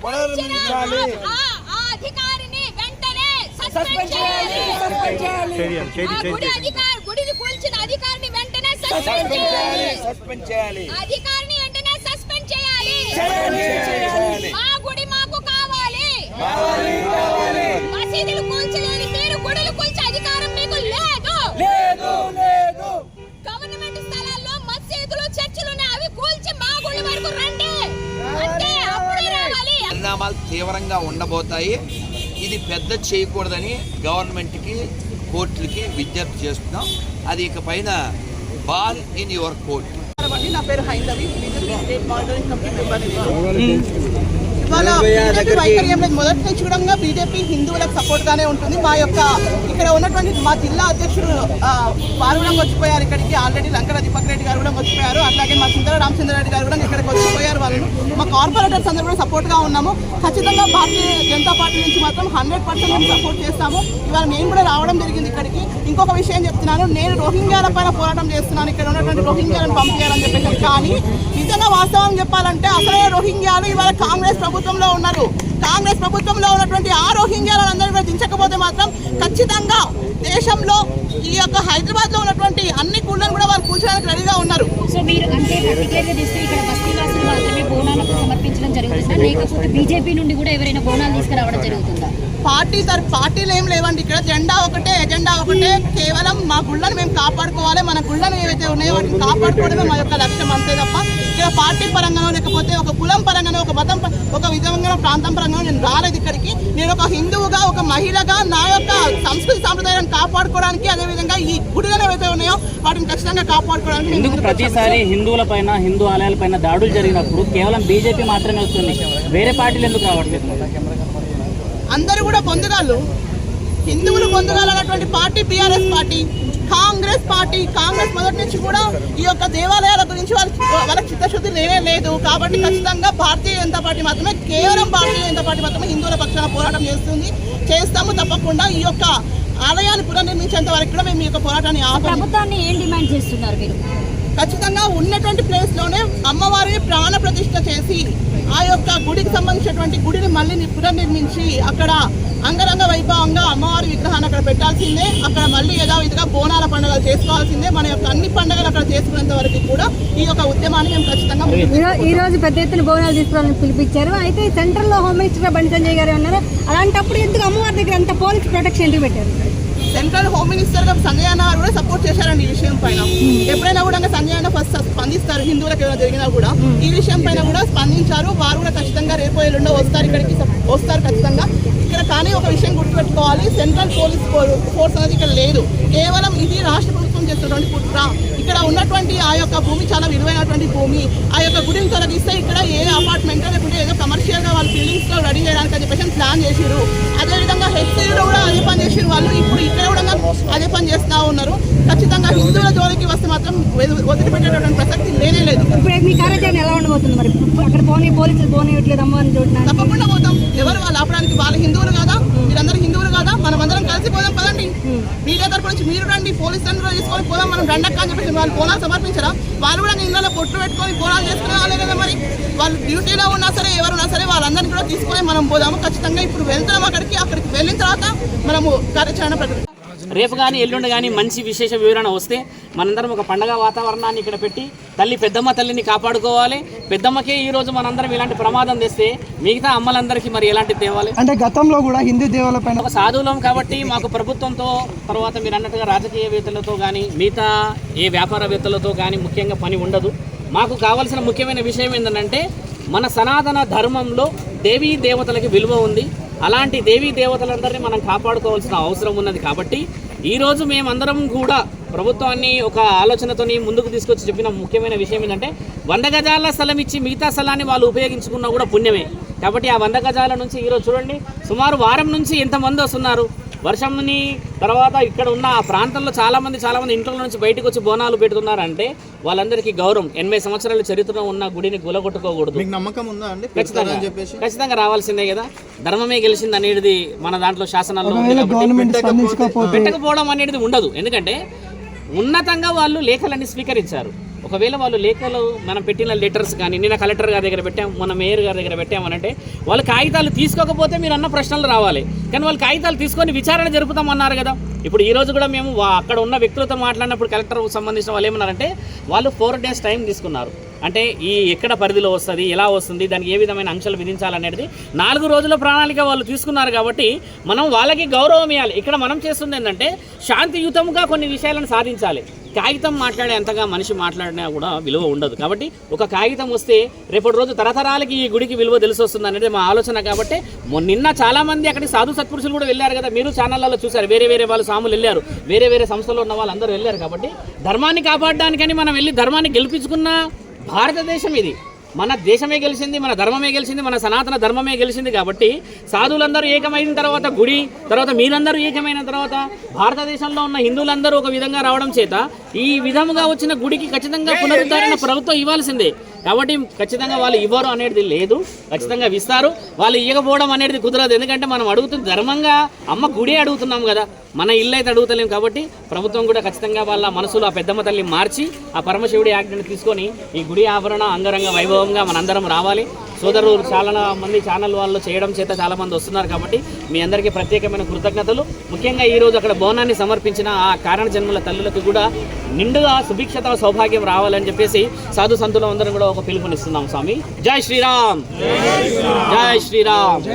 పునర్నిర్మించాలి. అధికారిని వెంటనే సస్పెండ్ చేయాలి. గుడిని కూల్చిన అధికారిని వెంటనే సస్పెండ్ చేయాలి. అధికారిని వెంటనే సస్పెండ్ చేయాలి. మా గుడి మాకు కావాలి. మసీదులు కూల్చలేని మీరు గుడులు కూల్చే అధికారం మీకు లేదు. గవర్నమెంట్ స్థలాల్లో మసీదులు చర్చిలు అవి కూల్చి మా గుడి వరకు రండి అంటే అప్పుడే రావాలి. పరిణామాలు తీవ్రంగా ఉండబోతాయి. ఇది పెద్ద చేయకూడదని గవర్నమెంట్కి కోర్టులకి విజ్ఞప్తి చేస్తున్నాం. అది ఇక పైన బాల్ ఇన్ యువర్ కోర్ట్. నా పేరు Haindavi, state monitoring committee member. ఇవాళ వైఖరి ఏం లేదు, మొదటి నుంచి కూడా బీజేపీ హిందువులకు సపోర్ట్ గానే ఉంటుంది. మా యొక్క ఇక్కడ ఉన్నటువంటి మా జిల్లా అధ్యక్షుడు వారు కూడా వచ్చిపోయారు ఇక్కడికి. ఆల్రెడీ లంకల దీపక్ రెడ్డి గారు కూడా వచ్చిపోయారు. అట్లాగే మా సుందర రామచంద్రారెడ్డి గారు కూడా ఇక్కడికి వచ్చిపోయారు. వాళ్ళు మా కార్పొరేటర్స్ అందరూ కూడా సపోర్ట్ గా ఉన్నాము. ఖచ్చితంగా భారతీయ జనతా పార్టీ నుంచి మాత్రం 100% మేము సపోర్ట్ చేస్తాము. ఇవాళ నేను కూడా రావడం జరిగింది ఇక్కడికి. ఇంకొక విషయం చెప్తున్నాను, నేను రోహింగ్యాల పైన పోరాటం చేస్తున్నాను, ఇక్కడ ఉన్నటువంటి రోహింగ్యాలను పంపించాలని చెప్పేసి. కానీ నిజంగా వాస్తవం చెప్పాలంటే అసలే రోహింగ్యాలు ఇవాళ కాంగ్రెస్ ప్రభుత్వంలో ఉన్నారు. కాంగ్రెస్ ప్రభుత్వంలో ఉన్నటువంటి ఆ రోహింగ్యాలను అందరూ కూడా దించకపోతే మాత్రం ఖచ్చితంగా దేశంలో ఈ యొక్క హైదరాబాద్ లో ఉన్నటువంటి అన్ని గుళ్ళను కూడా వాళ్ళు కూర్చోడానికి రెడీగా ఉన్నారు. సో మీరు అంటే పర్టికులర్గా చూస్తే ఇక్కడ బస్తీవాసులు మాత్రమే బోనాలకు సమర్పించడం జరుగుతుందా, లేకపోతే బీజేపీ నుండి కూడా ఎవరైనా బోనాలు తీసుకురావడం జరుగుతుందా? పార్టీలు ఏం లేవండి. ఇక్కడ జెండా ఒకటే, ఎజెండా ఒకటే. కేవలం మా గుళ్ళను మేము కాపాడుకోవాలి. మన గుళ్ళను ఏవైతే ఉన్నాయో వాటిని కాపాడుకోవడమే మా యొక్క లక్ష్యం, అంతే తప్ప ఇక్కడ పార్టీ పరంగానో లేకపోతే ఒక కులం పరంగానో ఒక మతం ఒక విధంగా ప్రాంతం పరంగానో నేను రాలేదు ఇక్కడికి. నేను ఒక హిందువుగా ఒక మహిళగా నా యొక్క సంస్కృతి సాంప్రదాయాన్ని కాపాడుకోవడానికి, అదేవిధంగా ఈ గుడిలను ఏవైతే ఉన్నాయో వాటిని ఖచ్చితంగా కాపాడుకోవడానికి. ఎందుకు ప్రతిసారి హిందువుల పైన హిందూ ఆలయాల పైన దాడులు జరిగినప్పుడు కేవలం బీజేపీ మాత్రమే వస్తుంది, వేరే పార్టీలు ఎందుకు రావట్లేదు? అందరూ కూడా పొందుగాళ్ళు, హిందువులు పొందుగాలన్నటువంటి party BRS party, Congress party. Congress మొదటి నుంచి కూడా ఈ యొక్క దేవాలయాల గురించి వాళ్ళకి చిత్తశుద్ధి లేదు. కాబట్టి ఖచ్చితంగా భారతీయ జనతా పార్టీ మాత్రమే, కేవలం భారతీయ జనతా పార్టీ మాత్రమే హిందువుల పక్షాన పోరాటం చేస్తాము. తప్పకుండా ఈ యొక్క ఆలయాన్ని పునర్నిర్మించేంత వరకు కూడా మేము ఈ యొక్క పోరాటాన్ని ఆపము. ప్రభుత్వాన్ని ఏం డిమాండ్ చేస్తున్నారు మీరు? ఖచ్చితంగా ఉన్నటువంటి ప్లేస్ లోనే అమ్మవారిని ప్రాణ ప్రతిష్ఠ చేసి ఆ యొక్క గుడికి సంబంధించినటువంటి గుడిని మళ్ళీ పునర్నిర్మించి అక్కడ అంగరంగ వైభవంగా అమ్మవారి విగ్రహాన్ని అక్కడ పెట్టాల్సిందే. అక్కడ మళ్ళీ యథావిధిగా బోనాల పండుగలు చేసుకోవాల్సిందే. మన యొక్క అన్ని పండుగలు అక్కడ చేసుకునేంత వరకు కూడా ఈ యొక్క ఉద్యమాన్ని మేము ఖచ్చితంగా ఈ రోజు పెద్ద ఎత్తున బోనాలు తీసుకోవాలని పిలిపించారు. అయితే సెంట్రల్ లో హోమ్ మినిస్టర్ బండి సంజయ్ గారు ఉన్నారు. అలాంటప్పుడు ఎందుకు అమ్మవారి దగ్గర అంత పోలీస్ ప్రొటెక్షన్ ఎందుకు పెట్టారు? సెంట్రల్ హోమ్ మినిస్టర్ గా సంజయ్ అన్న కూడా సపోర్ట్ చేశారండి ఈ విషయం పైన. ఎప్పుడైనా కూడా సంజయ్ అన్న ఫస్ట్ స్పందిస్తారు, హిందువులకు ఏమైనా జరిగినా కూడా ఈ విషయం పైన కూడా స్పందించారు. వారు కూడా ఖచ్చితంగా రేపు ఎల్లుండో వస్తారు, ఇక్కడికి వస్తారు ఖచ్చితంగా ఇక్కడ. కానీ ఒక విషయం గుర్తుపెట్టుకోవాలి, సెంట్రల్ పోలీస్ ఫోర్స్ అనేది ఇక్కడ లేదు. కేవలం ఇది రాష్ట్ర ప్రభుత్వం చేస్తున్నటువంటి కుట్ర. ఇక్కడ ఉన్నటువంటి ఆ యొక్క భూమి చాలా విలువైనటువంటి భూమి. ఆ యొక్క గుడిని తొలగిస్తే ఇక్కడ ఏ అపార్ట్మెంట్ లేకుంటే ఏదో కమర్షియల్ గా వాళ్ళ బిల్డింగ్స్ లో రెడీ చేయడానికి అని చెప్పేసి ప్లాన్ చేసిరు. అదేవిధంగా హెచ్సీలో కూడా అదే పని చేసిన వాళ్ళు ఇప్పుడు ఇక్కడ కూడా అదే పని చేస్తూ ఉన్నారు. ఖచ్చితంగా హిందువుల జోలికి వస్తే మాత్రం వదిలిపెట్టేటువంటి ప్రసక్తి లేదు. ఇప్పుడు మీ కార్యాచరణ ఎలా ఉండబోతుంది మరి? అక్కడ పోలీసులు పోనీయట్లేదు అమ్మవారిని చూడడానికి. తప్పకుండా పోతాం. ఎవరు వాళ్ళు ఆపడానికి? వాళ్ళ హిందువులు కాదా? మీరందరూ హిందువులు కాదా? మనం అందరం కలిసి పోదాం పదండి. మీడియా తరపు నుంచి మీరు రండి, పోలీసులను తీసుకొని పోదాం, మనం రండక్క అని చెప్పేసి వాళ్ళు బోనాలు సమర్పించరా? వాళ్ళు కూడా ఇళ్ళలో పొట్టు పెట్టుకొని బోనాలు చేసుకునే వాళ్ళే కదా. మరి వాళ్ళు డ్యూటీలో ఉన్నా సరే ఎవరున్నా సరే వాళ్ళందరినీ కూడా తీసుకొని మనం పోదాము. ఖచ్చితంగా ఇప్పుడు వెళ్తున్నాం అక్కడికి వెళ్ళిన తర్వాత మనము కార్యాచరణ ప్రకటిస్తాం. రేపు కానీ ఎల్లుండి కానీ మంచి విశేష వివరణ వస్తే మనందరం ఒక పండగ వాతావరణాన్ని ఇక్కడ పెట్టి పెద్దమ్మ తల్లిని కాపాడుకోవాలి. పెద్దమ్మకే ఈరోజు మనందరం ఇలాంటి ప్రమాదం తెస్తే మిగతా అమ్మలందరికీ మరి ఎలాంటి తేవాలి? అంటే గతంలో కూడా హిందూ దేవాల పైన ఒక సాధువులం కాబట్టి మాకు ప్రభుత్వంతో, తర్వాత మీరు అన్నట్టుగా రాజకీయవేత్తలతో కానీ మిగతా ఏ వ్యాపారవేత్తలతో కానీ ముఖ్యంగా పని ఉండదు. మాకు కావాల్సిన ముఖ్యమైన విషయం ఏంటంటే మన సనాతన ధర్మంలో దేవీ దేవతలకి విలువ ఉంది. అలాంటి దేవీ దేవతలందరినీ మనం కాపాడుకోవాల్సిన అవసరం ఉన్నది. కాబట్టి ఈరోజు మేమందరం కూడా ప్రభుత్వాన్ని ఒక ఆలోచనతోని ముందుకు తీసుకొచ్చి చెప్పిన ముఖ్యమైన విషయం ఏంటంటే 100 గజాల స్థలం ఇచ్చి మిగతా స్థలాన్ని వాళ్ళు ఉపయోగించుకున్నా కూడా పుణ్యమే. కాబట్టి ఆ 100 గజాల నుంచి ఈరోజు చూడండి సుమారు వారం నుంచి ఎంతమంది వస్తున్నారు. వర్షంని తర్వాత ఇక్కడ ఉన్న ఆ ప్రాంతంలో చాలామంది ఇంట్లో నుంచి బయటకు వచ్చి బోనాలు పెడుతున్నారంటే వాళ్ళందరికీ గౌరవం. 80 సంవత్సరాల చరిత్ర ఉన్న గుడిని గులగొట్టుకోకూడదు. ఖచ్చితంగా రావాల్సిందే కదా. ధర్మమే గెలిచింది అనేది మన దాంట్లో శాసనాల్లో పెట్టకపోవడం అనేది ఉండదు. ఎందుకంటే ఉన్నతంగా వాళ్ళు లేఖలన్నీ స్వీకరించారు. ఒకవేళ వాళ్ళు లేఖలు మనం పెట్టిన లెటర్స్ కానీ నిన్న కలెక్టర్ గారి దగ్గర పెట్టాం, మన మేయర్ గారి దగ్గర పెట్టామనంటే వాళ్ళు కాగితాలు తీసుకోకపోతే మీరు అన్న ప్రశ్నలు రావాలి. కానీ వాళ్ళు కాగితాలు తీసుకొని విచారణ జరుపుతామన్నారు కదా. ఇప్పుడు ఈ రోజు కూడా మేము అక్కడ ఉన్న వ్యక్తులతో మాట్లాడినప్పుడు కలెక్టర్కు సంబంధించిన వాళ్ళు ఏమన్నారంటే వాళ్ళు 4 days టైం తీసుకున్నారు. అంటే ఈ ఎక్కడ పరిధిలో వస్తుంది, ఎలా వస్తుంది, దానికి ఏ విధమైన ఆంక్షలు విధించాలనేది 4 రోజుల ప్రణాళిక వాళ్ళు తీసుకున్నారు. కాబట్టి మనం వాళ్ళకి గౌరవం ఇవ్వాలి. ఇక్కడ మనం చేస్తుంది ఏంటంటే శాంతియుతంగా కొన్ని విషయాలను సాధించాలి. కాగితం మాట్లాడే అంతగా మనిషి మాట్లాడినా కూడా విలువ ఉండదు. కాబట్టి ఒక కాగితం వస్తే రేపటి రోజు తరతరాలకి ఈ గుడికి విలువ తెలిసి వస్తుంది అనేది మా ఆలోచన. కాబట్టి నిన్న చాలామంది అక్కడికి సాధు సత్పురుషులు కూడా వెళ్ళారు కదా, మీరు ఛానళ్ళలో చూశారు. వేరే వాళ్ళు సాములు వెళ్ళారు, వేరే సంస్థలో ఉన్న వాళ్ళందరూ వెళ్ళారు. కాబట్టి ధర్మాన్ని కాపాడడానికని మనం వెళ్ళి ధర్మాన్ని గెలిపించుకున్న భారతదేశం ఇది. మన దేశమే గెలిచింది, మన ధర్మమే గెలిచింది, మన సనాతన ధర్మమే గెలిచింది. కాబట్టి సాధువులందరూ ఏకమైన తర్వాత గుడి, తర్వాత మీరందరూ ఏకమైన తర్వాత భారతదేశంలో ఉన్న హిందువులందరూ ఒక విధంగా రావడం చేత ఈ విధముగా వచ్చిన గుడికి ఖచ్చితంగా పునరుద్ధరణ ప్రభుత్వం ఇవ్వాల్సిందే. కాబట్టి ఖచ్చితంగా వాళ్ళు ఇవ్వరు అనేది లేదు, ఖచ్చితంగా ఇస్తారు. వాళ్ళు ఇవ్వకపోవడం అనేది కుదరదు. ఎందుకంటే మనం అడుగుతుంది ధర్మంగా అమ్మ గుడి అడుగుతున్నాం కదా, మన ఇల్లు అయితే అడుగుతలేం. కాబట్టి ప్రభుత్వం కూడా ఖచ్చితంగా వాళ్ళ మనసులో ఆ పెద్దమ్మ తల్లి మార్చి ఆ పరమశివుడి ఆజ్ఞను తీసుకొని ఈ గుడి ఆభరణ అంగరంగ వైభవంగా మనందరం రావాలి. సోదరులు చాలా మంది ఛానల్ వాళ్ళు చేయడం చేత చాలామంది వస్తున్నారు. కాబట్టి మీ అందరికీ ప్రత్యేకమైన కృతజ్ఞతలు. ముఖ్యంగా ఈరోజు అక్కడ బోనాన్ని సమర్పించిన ఆ కారణ జన్మల తల్లులకు కూడా నిండుగా సుభిక్షత సౌభాగ్యం రావాలని చెప్పేసి సాధు సంతులం అందరం కూడా ఒక పిలుపునిస్తున్నాం. స్వామి జై శ్రీరామ్, జై శ్రీరామ్.